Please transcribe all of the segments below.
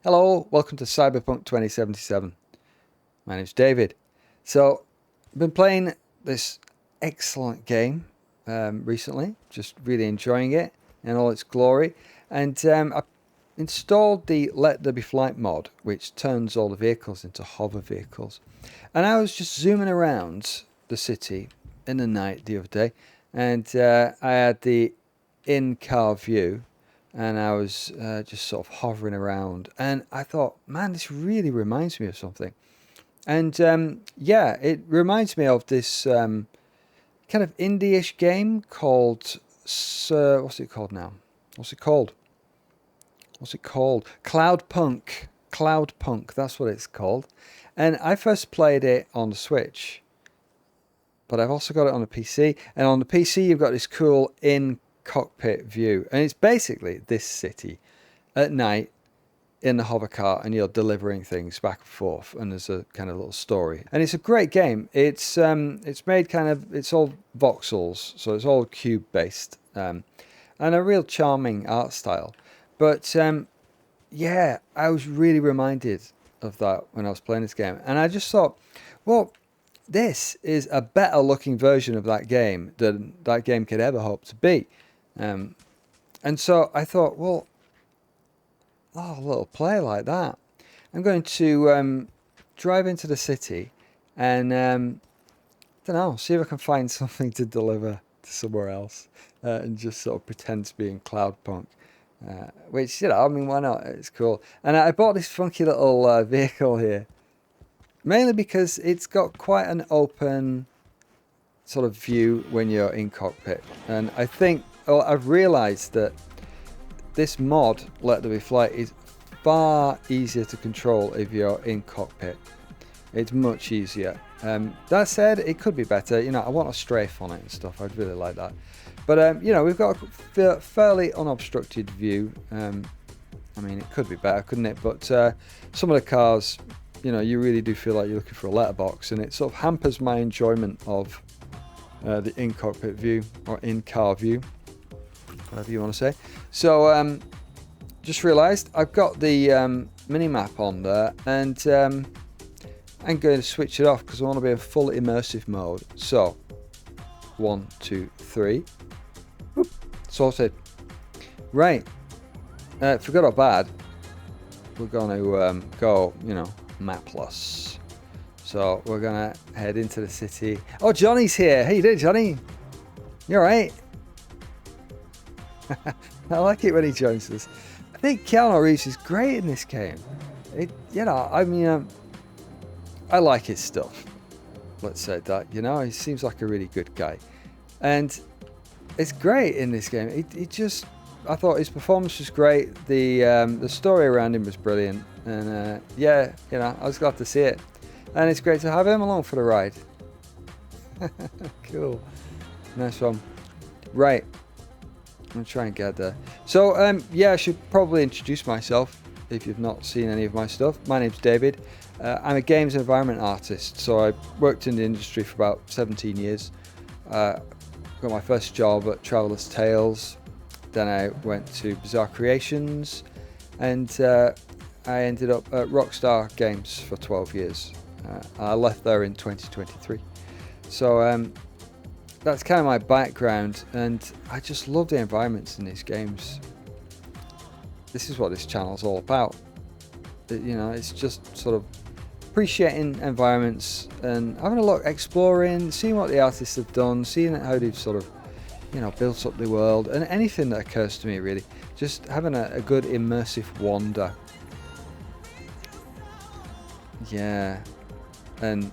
Hello, welcome to Cyberpunk 2077. My name's David. So, I've been playing this excellent game recently, just really enjoying it in all its glory. And I installed the Let There Be Flight mod, which turns all the vehicles into hover vehicles. And I was just zooming around the city in the night the other day, and I had the in-car view, and I was just sort of hovering around, and I thought, man, this really reminds me of something. And yeah, it reminds me of this kind of indie-ish game called what's it called now? What's it called? Cloudpunk. Cloudpunk, that's what it's called. And I first played it on the Switch, but I've also got it on the PC. And on the PC, you've got this cool in-cockpit view. And it's basically this city at night in the hovercar, and you're delivering things back and forth. And there's a kind of little story. And it's a great game. It's made kind of, it's all voxels, so it's all cube-based. And a real charming art style. But yeah, I was really reminded of that when I was playing this game. And I just thought, well, this is a better looking version of that game than that game could ever hope to be. And so I thought, well, a little play like that. I'm going to drive into the city and, don't know, see if I can find something to deliver to somewhere else and just sort of pretend to be in Cloudpunk. Which, you know, I mean, why not? It's cool. And I bought this funky little vehicle here, mainly because it's got quite an open sort of view when you're in cockpit. And I think, well, I've realized that this mod, Let There Be Flight, is far easier to control if you're in cockpit. It's much easier. That said, it could be better. You know, I want a strafe on it and stuff. I'd really like that. But, you know, we've got a fairly unobstructed view. I mean, it could be better, couldn't it? But some of the cars, you know, you really do feel like you're looking for a letterbox. And it sort of hampers my enjoyment of the in-cockpit view or in-car view, whatever you want to say. So, just realised I've got the mini-map on there. And I'm going to switch it off because I want to be in full immersive mode. So, 1, 2, 3. Whoop, sorted. Right. For good or bad, we're going to go, you know, mapless. So we're going to head into the city. Oh, Johnny's here. How you doing, Johnny? You all right? I like it when he joins us. I think Keanu Reeves is great in this game. You know, I mean, I like his stuff. Let's say that, you know, he seems like a really good guy. And it's great in this game. He just, I thought his performance was great. The story around him was brilliant. And yeah, you know, I was glad to see it. And it's great to have him along for the ride. Cool. Nice one. Right. I'm going to try and get there. So, yeah, I should probably introduce myself if you've not seen any of my stuff. My name's David. I'm a games environment artist. So I worked in the industry for about 17 years. Got my first job at Traveller's Tales, then I went to Bizarre Creations, and I ended up at Rockstar Games for 12 years. I left there in 2023. So that's kind of my background, and I just love the environments in these games. This is what this channel's all about. You know, it's just sort of appreciating environments and having a look, exploring, seeing what the artists have done, seeing how they've sort of, you know, built up the world, and anything that occurs to me really. Just having a good immersive wander. Yeah, and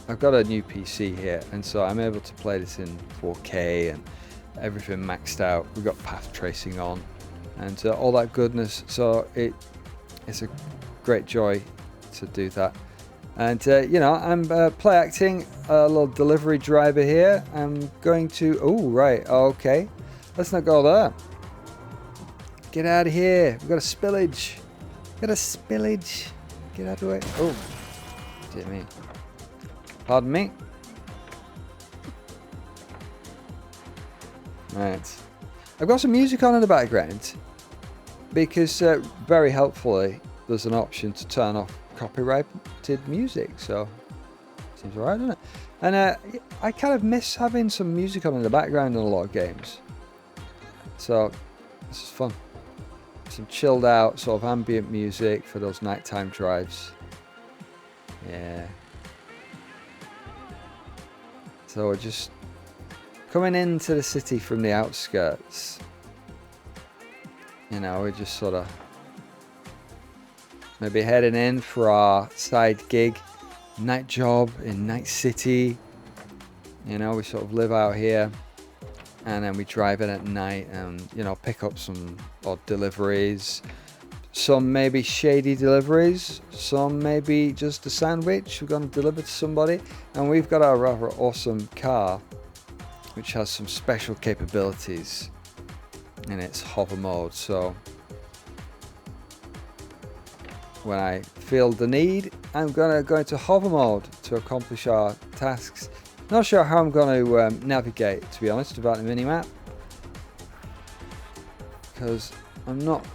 I've got a new PC here, and so I'm able to play this in 4K and everything maxed out. We've got path tracing on and all that goodness. So it's a great joy to do that. And you know, I'm play acting a little delivery driver here. I'm going to, oh right, okay, let's not go there. Get out of here. We've got a spillage. Get out of the way. Oh dear me, pardon me. Right, I've got some music on in the background. because very helpfully there's an option to turn off copyrighted music, so seems alright, doesn't it? And I kind of miss having some music on in the background in a lot of games, so this is fun. Some chilled out sort of ambient music for those nighttime drives. Yeah. So we're just coming into the city from the outskirts. You know, we're just sort of maybe heading in for our side gig, night job in Night City. You know, we sort of live out here and then we drive in at night and, you know, pick up some odd deliveries. Some maybe shady deliveries, some maybe just a sandwich we're going to deliver to somebody. And we've got our rather awesome car, which has some special capabilities in its hover mode. So when I feel the need, I'm going to go into hover mode to accomplish our tasks. Not sure how I'm going to navigate, to be honest, about the minimap, because I'm not,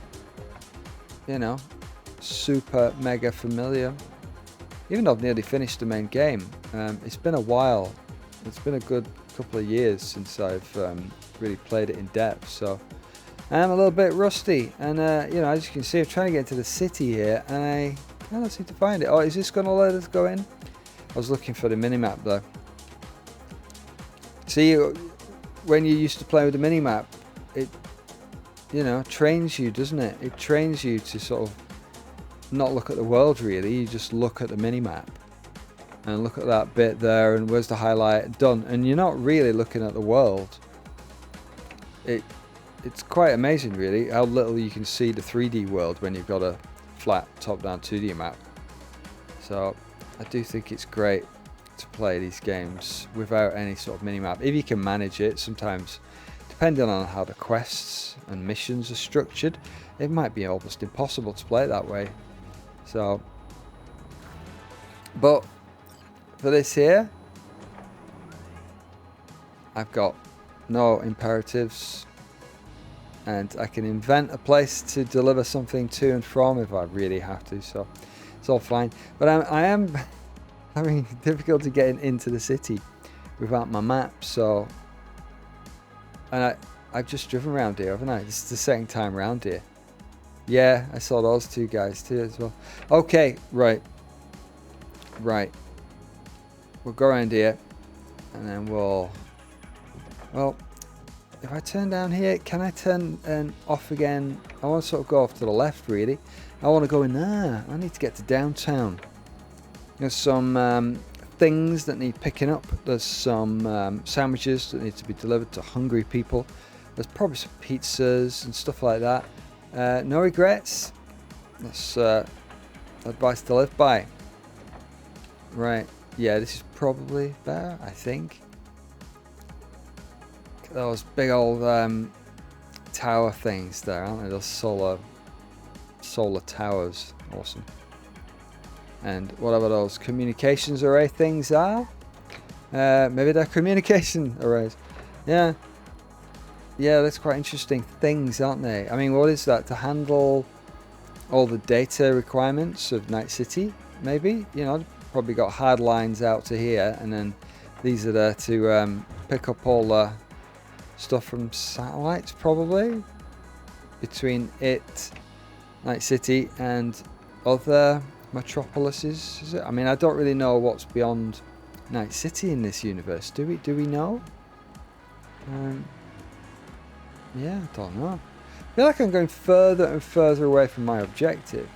you know, super mega familiar. Even though I've nearly finished the main game, it's been a while. It's been a good couple of years since I've really played it in depth, so I'm a little bit rusty. And you know, as you can see, I'm trying to get into the city here, and I cannot seem to find it. Oh, is this going to let us go in? I was looking for the minimap though. See, when you used to play with the minimap, it, you know, trains you, doesn't it? It trains you to sort of not look at the world really. You just look at the minimap and look at that bit there and where's the highlight, done. And you're not really looking at the world. It's quite amazing really how little you can see the 3D world when you've got a flat top-down 2D map. So I do think it's great to play these games without any sort of minimap, if you can manage it. Sometimes, depending on how the quests and missions are structured, it might be almost impossible to play it that way. So, but for this here, I've got no imperatives, and I can invent a place to deliver something to and from if I really have to, so it's all fine. But I am having difficulty getting into the city without my map, so, and I've just driven around here, haven't I? This is the second time around here. Yeah, I saw those two guys too as well. Okay, right. We'll go around here, and then we'll, well, if I turn down here, can I turn off again? I want to sort of go off to the left really. I want to go in there. I need to get to downtown. There's some things that need picking up. There's some sandwiches that need to be delivered to hungry people. There's probably some pizzas and stuff like that. No regrets. That's advice to live by. Right. Yeah, this is probably better, I think. Those big old tower things there, aren't they? Those solar towers. Awesome. And whatever those communications array things are, maybe they're communication arrays. Yeah, that's quite interesting things, aren't they? I mean, what is that? To handle all the data requirements of Night City, maybe? You know, probably got hard lines out to here, and then these are there to pick up all the stuff from satellites, probably, between it, Night City, and other metropolises, is it? I mean, I don't really know what's beyond Night City in this universe. Do we know? Yeah, I don't know. I feel like I'm going further and further away from my objective.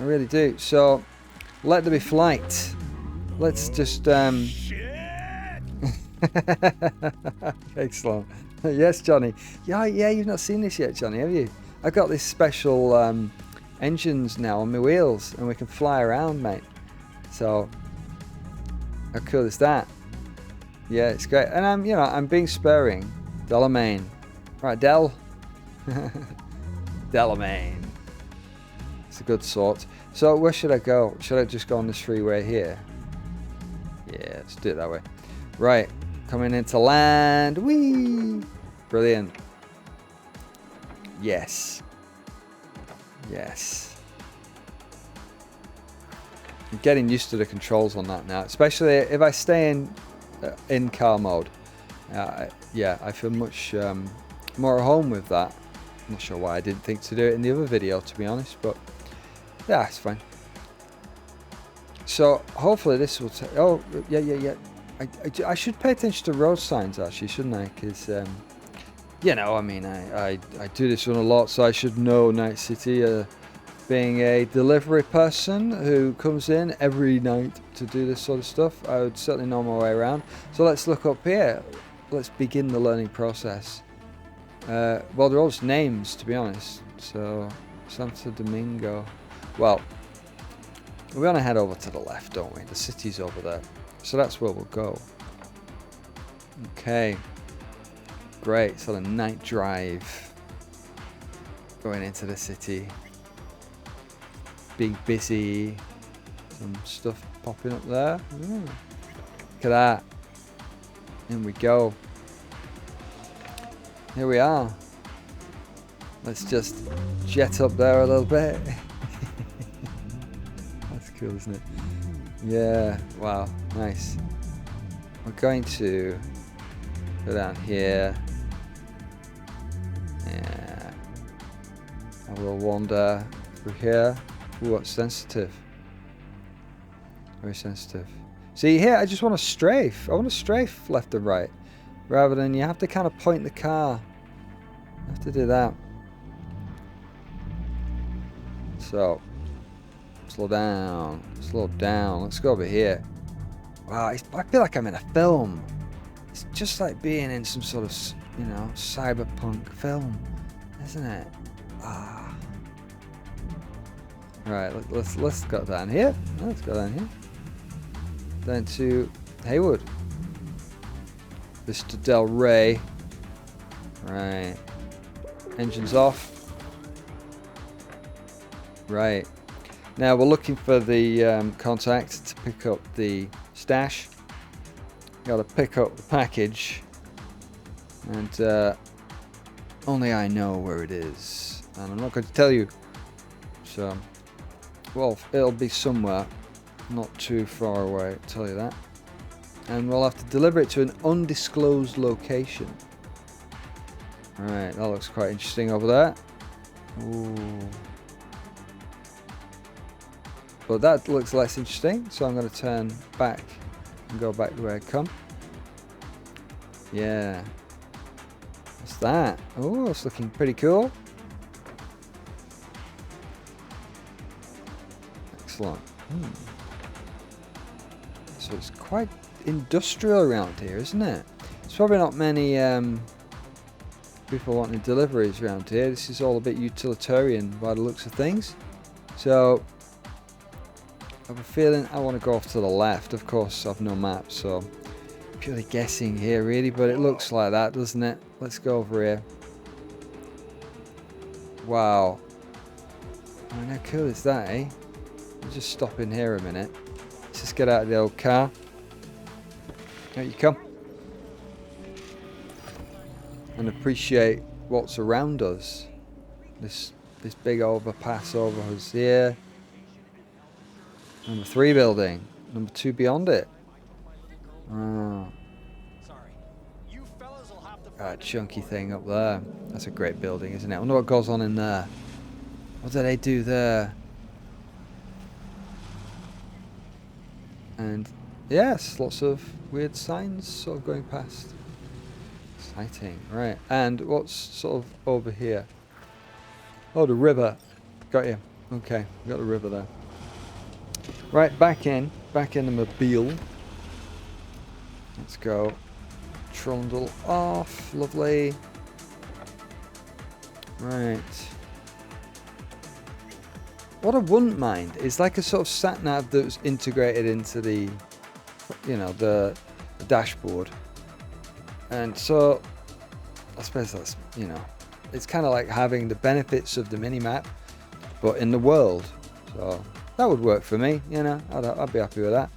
I really do. So, let there be flight. Let's just excellent. Yes, Johnny. Yeah, you've not seen this yet, Johnny, have you? I've got this special engines now on my wheels, and we can fly around, mate. So how cool is that? Yeah, it's great. And I'm being sparing. Delamain. Right, Delamain. It's a good sort. So where should I go? Should I just go on this freeway here? Yeah, let's do it that way. Right, coming into land. Whee! Brilliant. Yes. Yes. I'm getting used to the controls on that now, especially if I stay in car mode. Yeah, I feel much more at home with that. I'm not sure why I didn't think to do it in the other video, to be honest, but yeah, it's fine. So hopefully this will take. Oh yeah. I should pay attention to road signs actually, shouldn't I? Because you know, I mean, I do this one a lot, so I should know Night City. Being a delivery person who comes in every night to do this sort of stuff, I would certainly know my way around. So let's look up here. Let's begin the learning process. Well, they're all just names, to be honest. So, Santo Domingo. Well, we want to head over to the left, don't we? The city's over there. So that's where we'll go. Okay. Great. So the night drive. Going into the city. Being busy. Some stuff popping up there. Look at that. In we go. Here we are. Let's just jet up there a little bit. That's cool, isn't it? Yeah. Wow. Nice. We're going to go down here. Yeah. I will wander through here. Ooh, what's sensitive? Very sensitive. See here, I just want to strafe. I want to strafe left and right. Rather than you have to kind of point the car. You have to do that. So, slow down. Slow down. Let's go over here. Wow, I feel like I'm in a film. It's just like being in some sort of, you know, cyberpunk film. Isn't it? Ah. Right, let's go down here. Let's go down here. Down to Haywood. Mr. Del Rey. Right. Engines off. Right. Now we're looking for the contact to pick up the stash. Got to pick up the package. And only I know where it is. And I'm not going to tell you. So... well, it'll be somewhere not too far away, I'll tell you that. And we'll have to deliver it to an undisclosed location. Alright, that looks quite interesting over there. Ooh. But that looks less interesting, so I'm going to turn back and go back to where I come. Yeah. What's that? Oh, it's looking pretty cool. Excellent. So it's quite industrial around here, isn't it? There's probably not many people wanting deliveries around here. This is all a bit utilitarian by the looks of things. So I have a feeling I want to go off to the left. Of course, I've no map, so purely guessing here really, but it looks like that, doesn't it? Let's go over here. Wow. I mean, how cool is that, eh? I'll just stop in here a minute. Let's just get out of the old car. There you come. And appreciate what's around us. This big overpass over us here. Number 3 building. Number 2 beyond it. Oh. That chunky thing up there. That's a great building, isn't it? I wonder what goes on in there. What do they do there? And yes, lots of weird signs sort of going past. Exciting. Right. And what's sort of over here? Oh, the river. Got you. Okay, we got the river there. Right, back in the mobile. Let's go. Trundle off. Lovely. Right. What I wouldn't mind is like a sort of sat nav that's integrated into the, you know, the dashboard. And so I suppose that's, you know, it's kind of like having the benefits of the mini-map, but in the world. So that would work for me, you know, I'd be happy with that.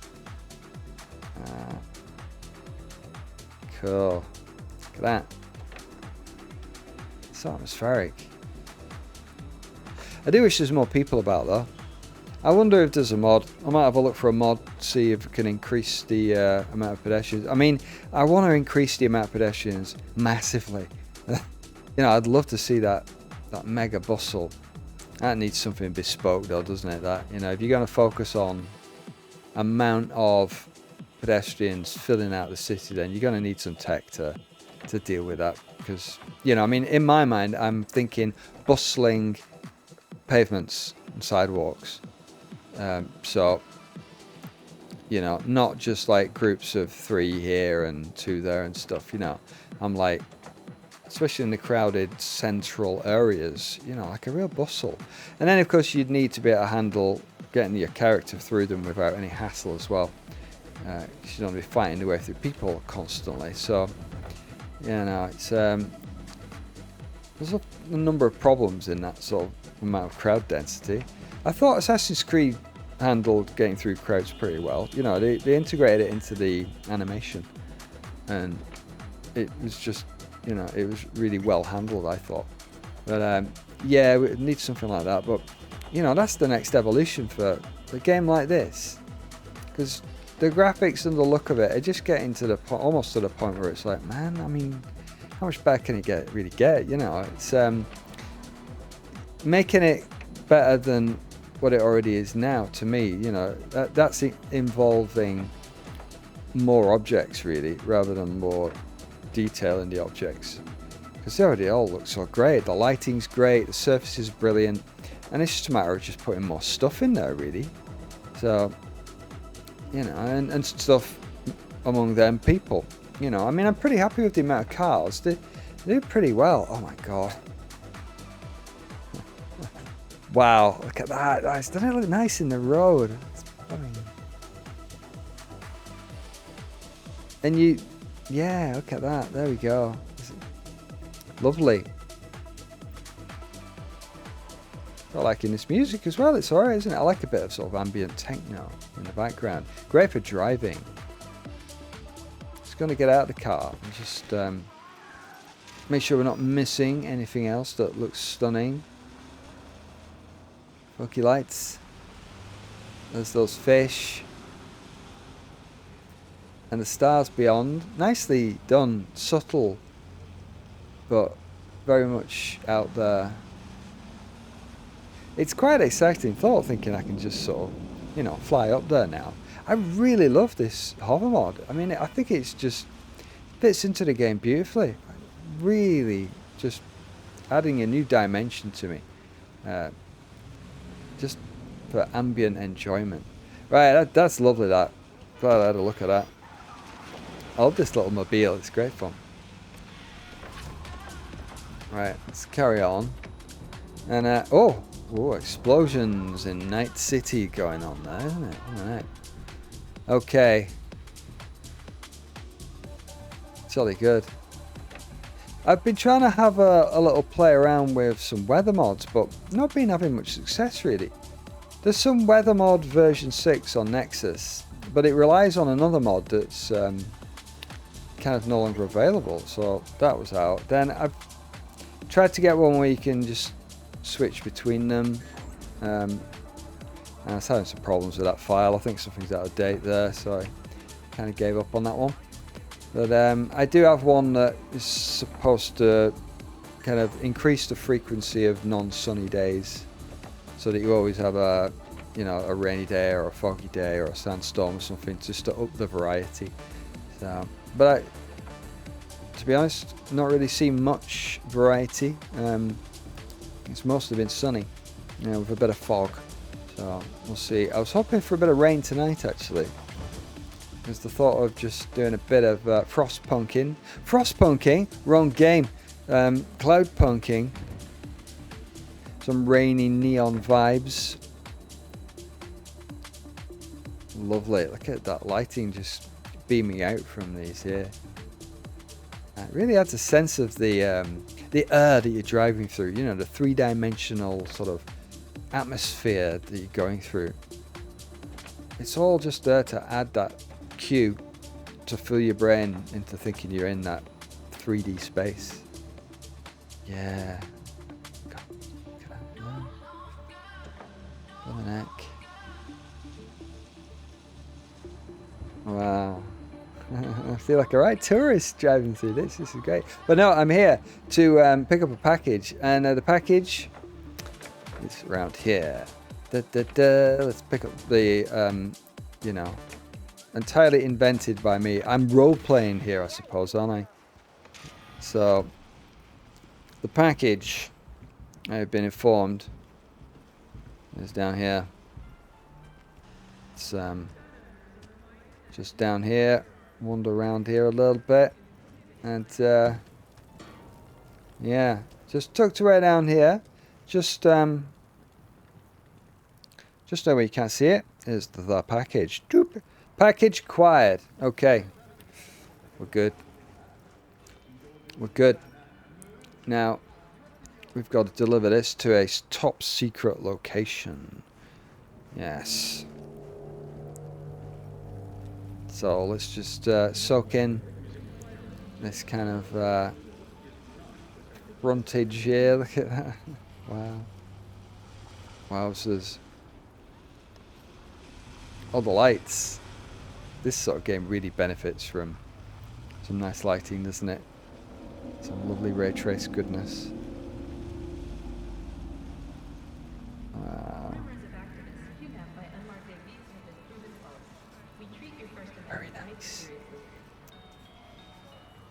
Cool. Look at that. So atmospheric. I do wish there's more people about though. I wonder if there's a mod. I might have a look for a mod, see if it can increase the amount of pedestrians. I mean, I want to increase the amount of pedestrians massively. You know, I'd love to see that mega bustle. That needs something bespoke though, doesn't it? That, you know, if you're going to focus on amount of pedestrians filling out the city, then you're going to need some tech to deal with that. Because, you know, I mean, in my mind, I'm thinking bustling pavements and sidewalks. So, you know, not just like groups of 3 here and 2 there and stuff, you know. I'm like, especially in the crowded central areas, you know, like a real bustle. And then, of course, you'd need to be able to handle getting your character through them without any hassle as well. You don't want to be fighting your way through people constantly. So, you know, it's there's a number of problems in that sort of amount of crowd density. I thought Assassin's Creed handled getting through crowds pretty well. You know, they integrated it into the animation, and it was just, you know, it was really well handled, I thought. But yeah, we need something like that. But, you know, that's the next evolution for a game like this, because the graphics and the look of it are just getting to the almost to the point where it's like, man, I mean, how much better can it really get? You know, it's making it better than what it already is now. To me, you know, that's involving more objects really, rather than more detail in the objects, because they already all look so great. The lighting's great, the surface is brilliant, and it's just a matter of just putting more stuff in there really. So, you know, and stuff among them people, you know. I mean, I'm pretty happy with the amount of cars. They do pretty well. Oh my god. Wow, look at that. Doesn't it look nice in the road? And you, yeah, look at that. There we go. Lovely. I like in this music as well. It's alright, isn't it? I like a bit of sort of ambient techno in the background. Great for driving. Just going to get out of the car and just make sure we're not missing anything else that looks stunning. Funky lights. There's those fish. And the stars beyond. Nicely done. Subtle. But very much out there. It's quite an exciting thought, thinking I can just sort of, you know, fly up there now. I really love this hover mod. I mean, I think it's just fits into the game beautifully. Really just adding a new dimension to me. Just for ambient enjoyment. Right, that's lovely, that. Glad I had a look at that. I love this little mobile, it's great fun. Right, let's carry on. And, oh, explosions in Night City going on there, isn't it? Alright. Okay. Jolly good. I've been trying to have a little play around with some weather mods, but not been having much success really. There's some weather mod version 6 on Nexus, but it relies on another mod that's kind of no longer available, so that was out. Then I've tried to get one where you can just switch between them, and I was having some problems with that file. I think something's out of date there, so I kind of gave up on that one. But I do have one that is supposed to kind of increase the frequency of non-sunny days, so that you always have a, you know, a rainy day or a foggy day or a sandstorm or something, just to up the variety. So, but to be honest, not really seen much variety. It's mostly been sunny, you know, with a bit of fog. So we'll see. I was hoping for a bit of rain tonight actually. There's the thought of just doing a bit of frostpunking. Frostpunking? Wrong game. Cloudpunking. Some rainy neon vibes. Lovely. Look at that lighting just beaming out from these here. It really adds a sense of the air that you're driving through. You know, the three-dimensional sort of atmosphere that you're going through. It's all just there to add that cue to fill your brain into thinking you're in that 3D space. Yeah. feel like a right tourist driving through this. This is great. But no, I'm here to pick up a package. And the package is around here. Let's pick up the, you know, entirely invented by me. I'm role-playing here, I suppose, aren't I? So, the package, I've been informed, is down here. It's just down here. Wander around here a little bit. And, yeah, just tucked away down here. Just where you can't see it is the package. Doop. Package acquired. Okay. We're good. We're good. Now, we've got to deliver this to a top secret location. Yes. So let's just soak in this kind of frontage here. Look at that. Wow. Wowzers. Oh, the lights. This sort of game really benefits from some nice lighting, doesn't it? Some lovely ray trace goodness. Wow. Very nice.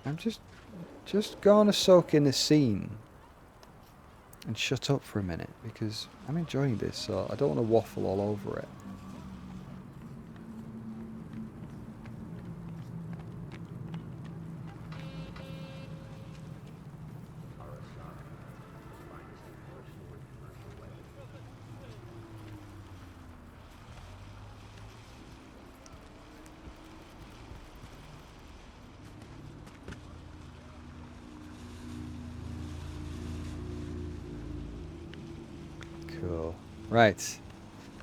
I'm just going to soak in the scene and shut up for a minute because I'm enjoying this, so I don't want to waffle all over it. Cool. Right.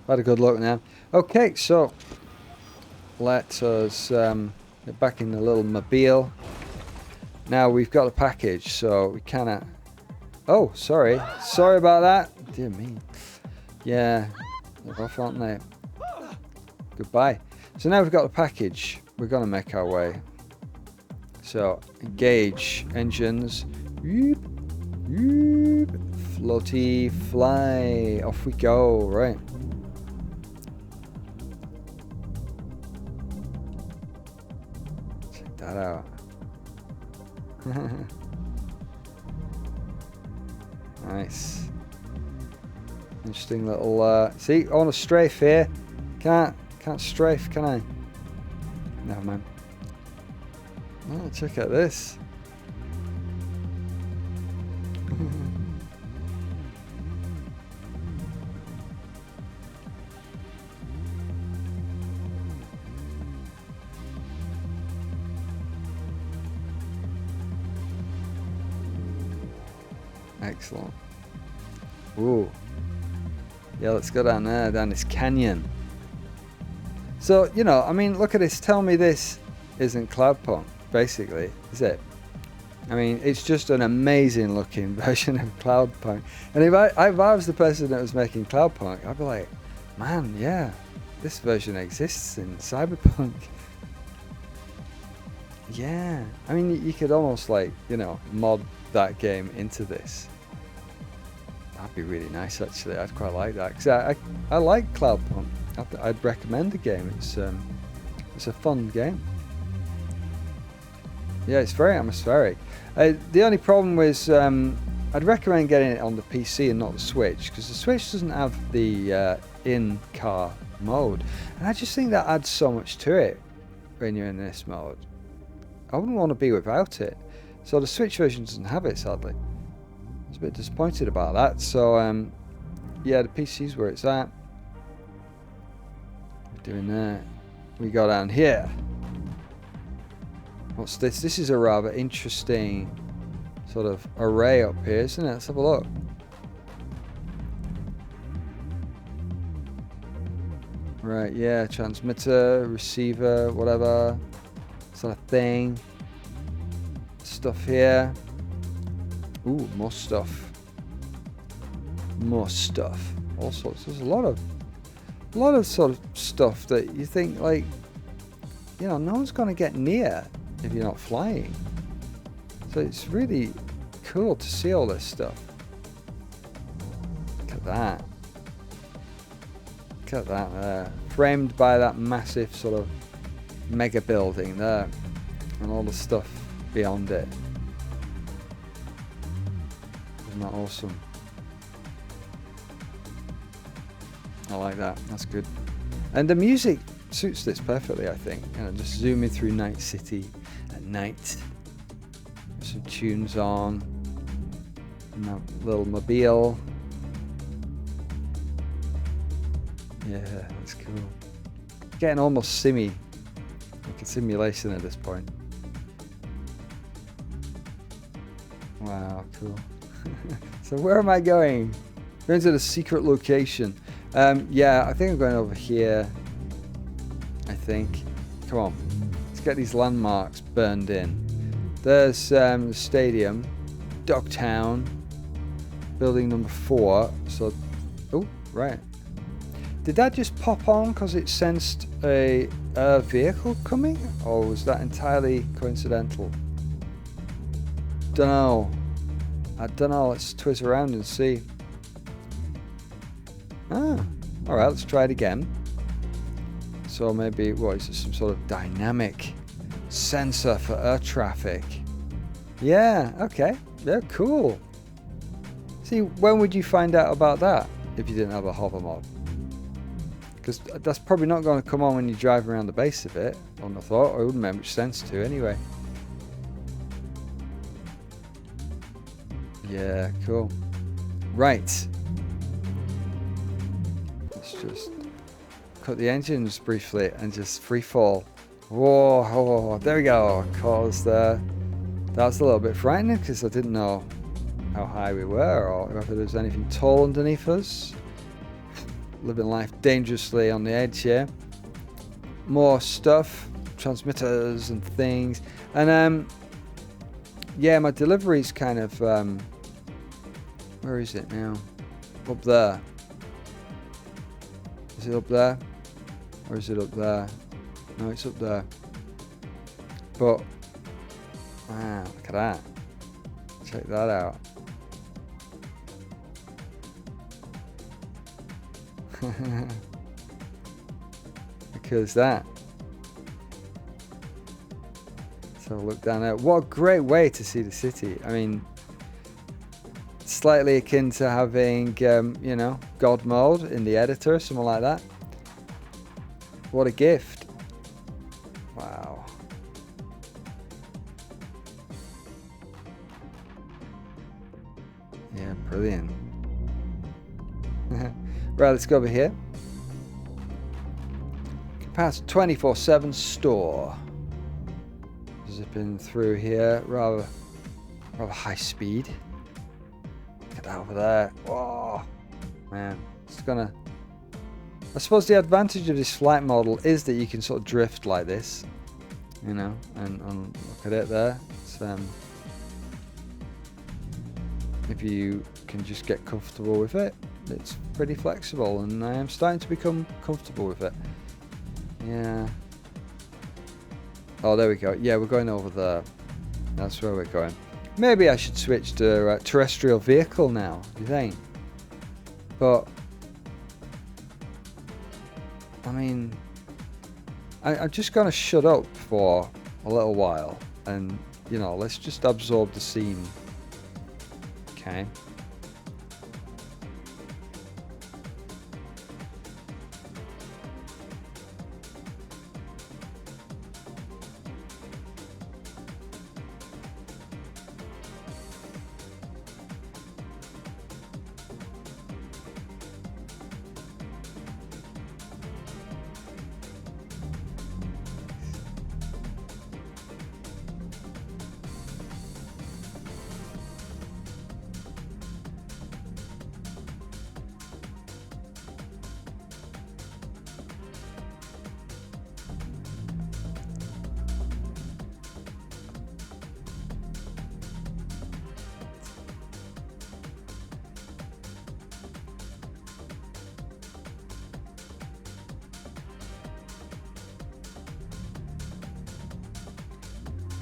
Had a good look now. Okay, so let us get back in the little mobile. Now we've got a package, so we cannot... Oh, sorry. Sorry about that. Dear me. Yeah. They're off, aren't they? Goodbye. So now we've got a package. We're going to make our way. So, engage engines. Whoop, whoop. Floaty, fly. Off we go. Right. Check that out. Nice. Interesting little see, on a strafe here. Can't strafe, can I? Never mind. Oh, check out this. Excellent. Ooh. Yeah, let's go down there, down this canyon. So, you know, I mean, look at this. Tell me this isn't Cloudpunk, basically, is it? I mean, it's just an amazing looking version of Cloudpunk. And if I was the person that was making Cloudpunk, I'd be like, man, yeah, this version exists in Cyberpunk. Yeah. I mean, you could almost, like, you know, mod that game into this. That'd be really nice, actually. I'd quite like that, because I like Cloudpunk. I'd recommend the game. It's a fun game. Yeah, it's very atmospheric. The only problem was I'd recommend getting it on the PC and not the Switch, because the Switch doesn't have the in-car mode, and I just think that adds so much to it when you're in this mode. I wouldn't want to be without it. So the Switch version doesn't have it, sadly. I was a bit disappointed about that. So yeah, the PC's where it's at. We're doing that. We go down here. What's this? This is a rather interesting sort of array up here, isn't it? Let's have a look. Right, yeah, transmitter, receiver, whatever sort of thing. Stuff here. Ooh, more stuff. More stuff. All sorts. There's a lot of sort of stuff that you think, like, you know, no one's going to get near. if you're not flying. So it's really cool to see all this stuff. Look at that. Look at that there. Framed by that massive sort of mega building there. And all the stuff beyond it. Isn't that awesome? I like that. That's good. And the music suits this perfectly, I think. You know, just zooming through Night City at night. Some tunes on. And that little mobile. Yeah, that's cool. Getting almost simmy. Like a simulation at this point. Wow, cool. So where am I going? Going to the secret location. Yeah, I think I'm going over here. I think. Come on. Let's get these landmarks burned in. There's the stadium. Dogtown. Building number 4. So, oh, right. Did that just pop on because it sensed a vehicle coming? Or was that entirely coincidental? Dunno. I don't know. Let's twist around and see. Ah, alright, let's try it again. So maybe, what is this, some sort of dynamic sensor for air traffic? Yeah, okay. Yeah, cool. See, when would you find out about that if you didn't have a hover mod? Because that's probably not going to come on when you drive around the base of it, on the thought, or it wouldn't make much sense to anyway. Yeah, cool. Right. Let's just cut the engines briefly and just free fall. Whoa, oh, there we go. Cause that was a little bit frightening because I didn't know how high we were or whether there's anything tall underneath us. Living life dangerously on the edge here. More stuff, transmitters and things. And yeah, my delivery's kind of where is it now? Up there. Is it up there? Or is it up there? No, it's up there. But wow, look at that. Check that out. Because that. So look down there. What a great way to see the city. I mean, slightly akin to having, you know, God mode in the editor, something like that. What a gift. Wow. Yeah, brilliant. Right, let's go over here. Past 24/7 store. Zipping through here, rather high speed. Get that over there. Whoa, man, it's gonna. I suppose the advantage of this flight model is that you can sort of drift like this, you know, and look at it there. It's, if you can just get comfortable with it, it's pretty flexible, and I am starting to become comfortable with it. Yeah. Oh, there we go. Yeah, we're going over there. That's where we're going. Maybe I should switch to terrestrial vehicle now, do you think? But I mean, I'm just going to shut up for a little while and, you know, let's just absorb the scene. Okay.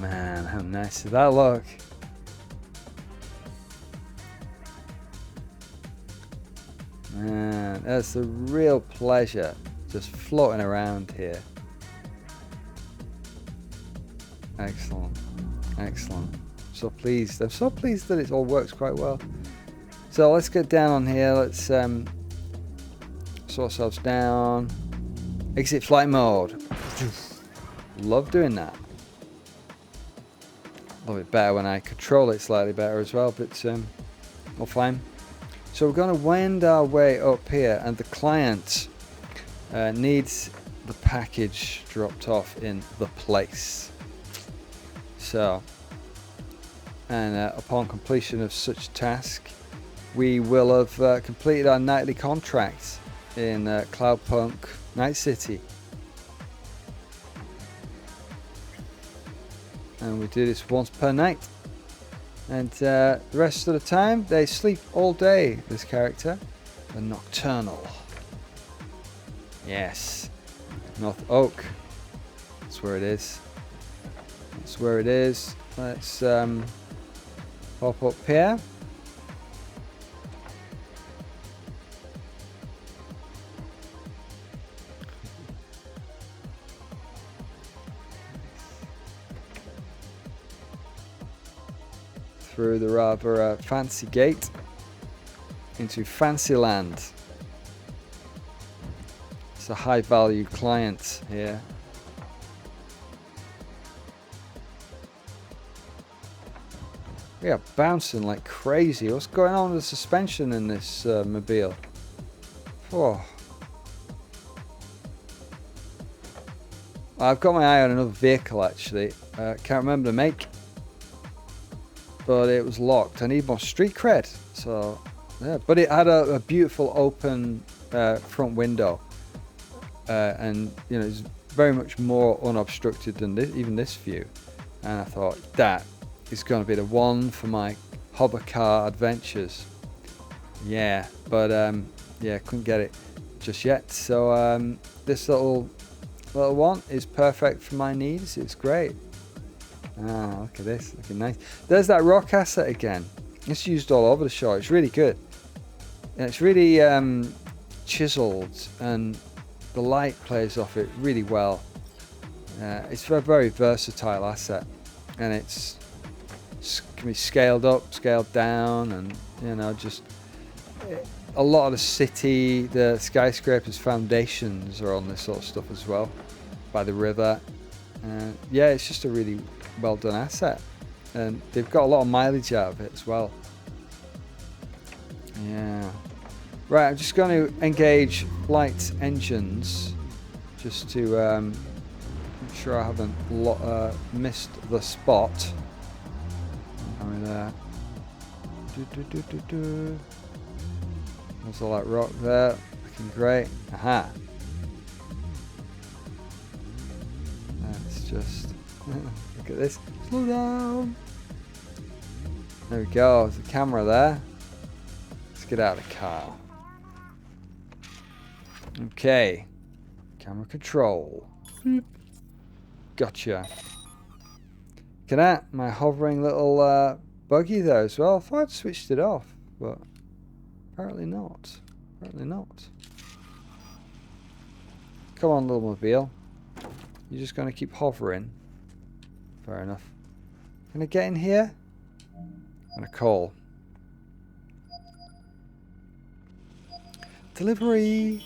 Man, how nice does that look? Man, that's a real pleasure just floating around here. Excellent, excellent. So pleased. I'm so pleased that it all works quite well. So let's get down on here. Let's sort ourselves down. Exit flight mode. Love doing that. Love it better when I control it slightly better as well, but all fine. So we're going to wend our way up here, and the client needs the package dropped off in the place. So, and upon completion of such task, we will have completed our nightly contract in Cloudpunk Night City. And we do this once per night. And the rest of the time, they sleep all day, this character. They're nocturnal. Yes. North Oak. That's where it is. That's where it is. Let's pop up here. Through the rather fancy gate into Fancyland. It's a high value client here. We are bouncing like crazy. What's going on with the suspension in this mobile? Oh. I've got my eye on another vehicle actually. Can't remember the make, but it was locked. I need more street cred. So yeah, but it had a beautiful open front window, and you know it's very much more unobstructed than even this view. And I thought that is going to be the one for my hovercar adventures. Yeah, but yeah, couldn't get it just yet. So this little one is perfect for my needs. It's great. Ah, look at this, looking nice. There's that rock asset again. It's used all over the show. It's really good. And it's really chiseled, and the light plays off it really well. It's a very versatile asset, and it's can be scaled up, scaled down, and you know, just a lot of the city, the skyscrapers foundations are on this sort of stuff as well, by the river. Yeah, it's just a really well done asset, and they've got a lot of mileage out of it as well. Yeah, right, I'm just going to engage flight engines just to make sure I haven't missed the spot. There's all that rock there, looking great. Aha. Let's just look at this. Slow down. There we go. There's a camera there. Let's get out of the car. Okay. Camera control. Gotcha. Look at that. My hovering little buggy there as well. I thought I'd switched it off, but apparently not. Apparently not. Come on, little mobile. You're just going to keep hovering. Fair enough. Can I get in here? And a call. Delivery.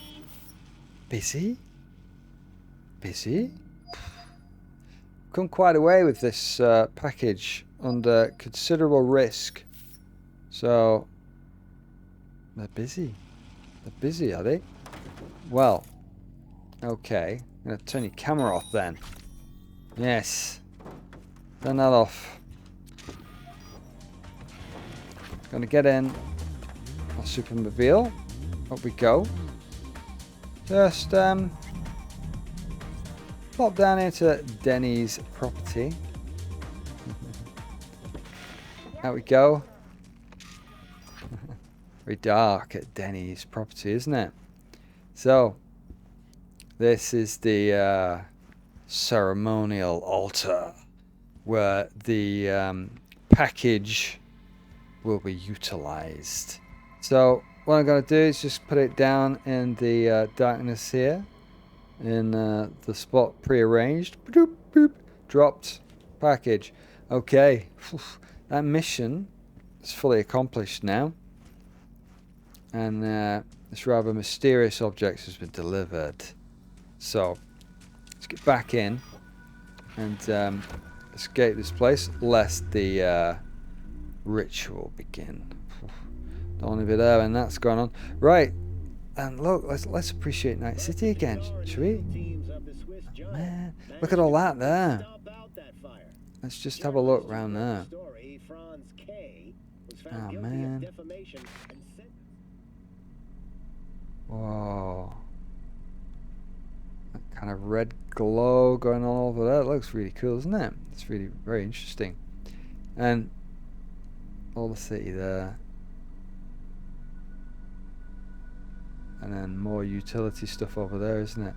Busy? Busy? Come quite a way with this package under considerable risk. So, they're busy. They're busy, are they? Well, okay. I'm going to turn your camera off then. Yes. Turn that off. Going to get in our supermobile. Up we go. Just pop down into Denny's property. Out we go. Very dark at Denny's property, isn't it? So, this is the ceremonial altar. where the package will be utilized. So what I'm going to do is just put it down in the darkness here, in the spot prearranged. Boop, boop, dropped package. Okay, that mission is fully accomplished now, and this rather mysterious object has been delivered. So let's get back in and escape this place, lest the ritual begin. Don't want to be there when that's going on. Right, and look, let's appreciate Night City again, shall we? Oh, man, look at all that there. Let's just have a look around there. Oh man. Whoa. That kind of red glow going on over there. It looks really cool, doesn't it? It's really very interesting. And all the city there. And then more utility stuff over there, isn't it?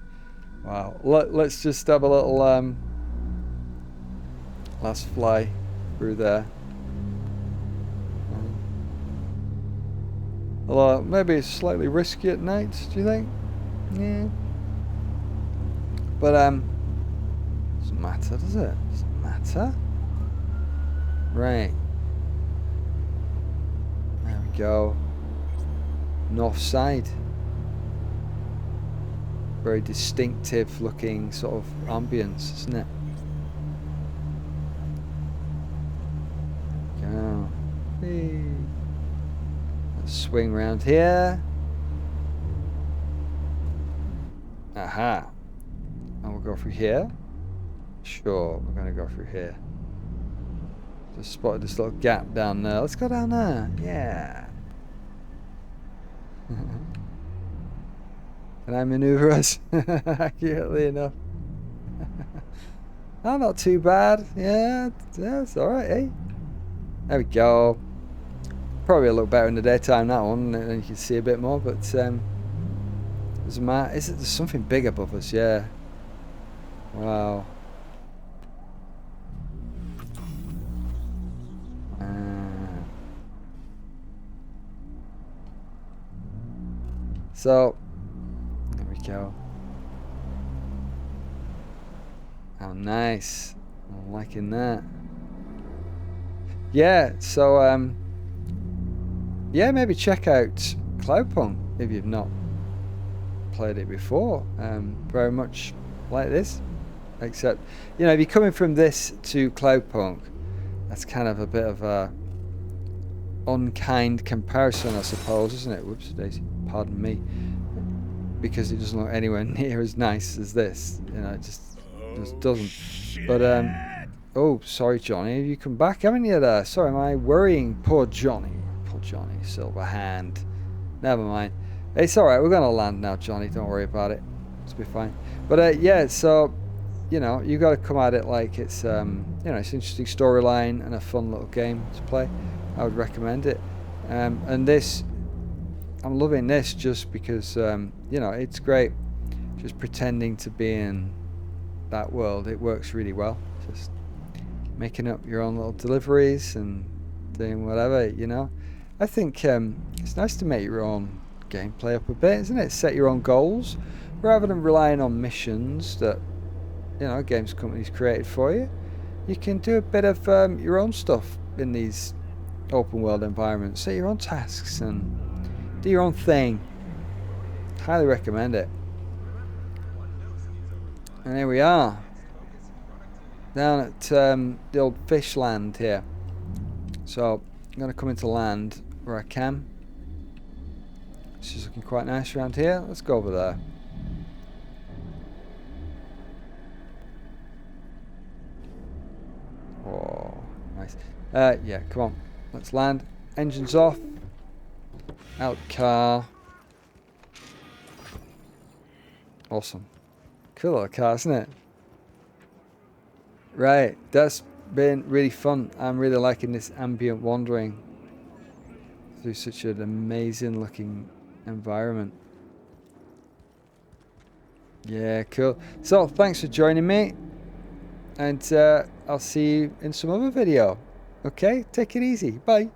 Wow. Let's just have a little last fly through there. Although maybe it's slightly risky at night, do you think? Yeah. But doesn't matter, does it? Doesn't matter. Right. There we go. North side. Very distinctive looking sort of ambience, isn't it? Go. Hey. Let's swing round here. Aha. And we'll go through here. Sure, we're going to go through here. Just spotted this little gap down there. Let's go down there. Yeah. Can I maneuver us accurately enough? Oh, not too bad. Yeah, it's alright, eh? There we go. Probably a little better in the daytime, that one, and you can see a bit more, but doesn't matter. There's something big above us, yeah. Wow. So, there we go. How nice. I'm liking that. Yeah, so yeah, maybe check out Cloudpunk if you've not played it before. Very much like this, except, you know, if you're coming from this to Cloudpunk, that's kind of a bit of a unkind comparison, I suppose, isn't it? Whoops daisy, pardon me, because it doesn't look anywhere near as nice as this. You know, it just doesn't. But oh, sorry, Johnny, you come back, haven't you? There, sorry, am I worrying poor Johnny? Poor Johnny, Silverhand. Never mind. It's all right. We're gonna land now, Johnny. Don't worry about it. It'll be fine. But yeah, so you know, you got to come at it like it's you know, it's an interesting storyline and a fun little game to play. I would recommend it. And this, I'm loving this just because you know, it's great. Just pretending to be in that world, it works really well. Just making up your own little deliveries and doing whatever, you know. I think it's nice to make your own gameplay up a bit, isn't it? Set your own goals rather than relying on missions that, you know, games companies created for you. You can do a bit of your own stuff in these open world environments. Set your own tasks and do your own thing. Highly recommend it. And here we are, down at the old fish land here. So I'm going to come into land where I can. This is looking quite nice around here. Let's go over there. Oh, nice. Yeah, come on. Let's land. Engines off. Out car. Awesome. Cool little car, isn't it? Right, that's been really fun. I'm really liking this ambient wandering through such an amazing looking environment. Yeah, cool. So, thanks for joining me. And I'll see you in some other video. Okay, take it easy. Bye.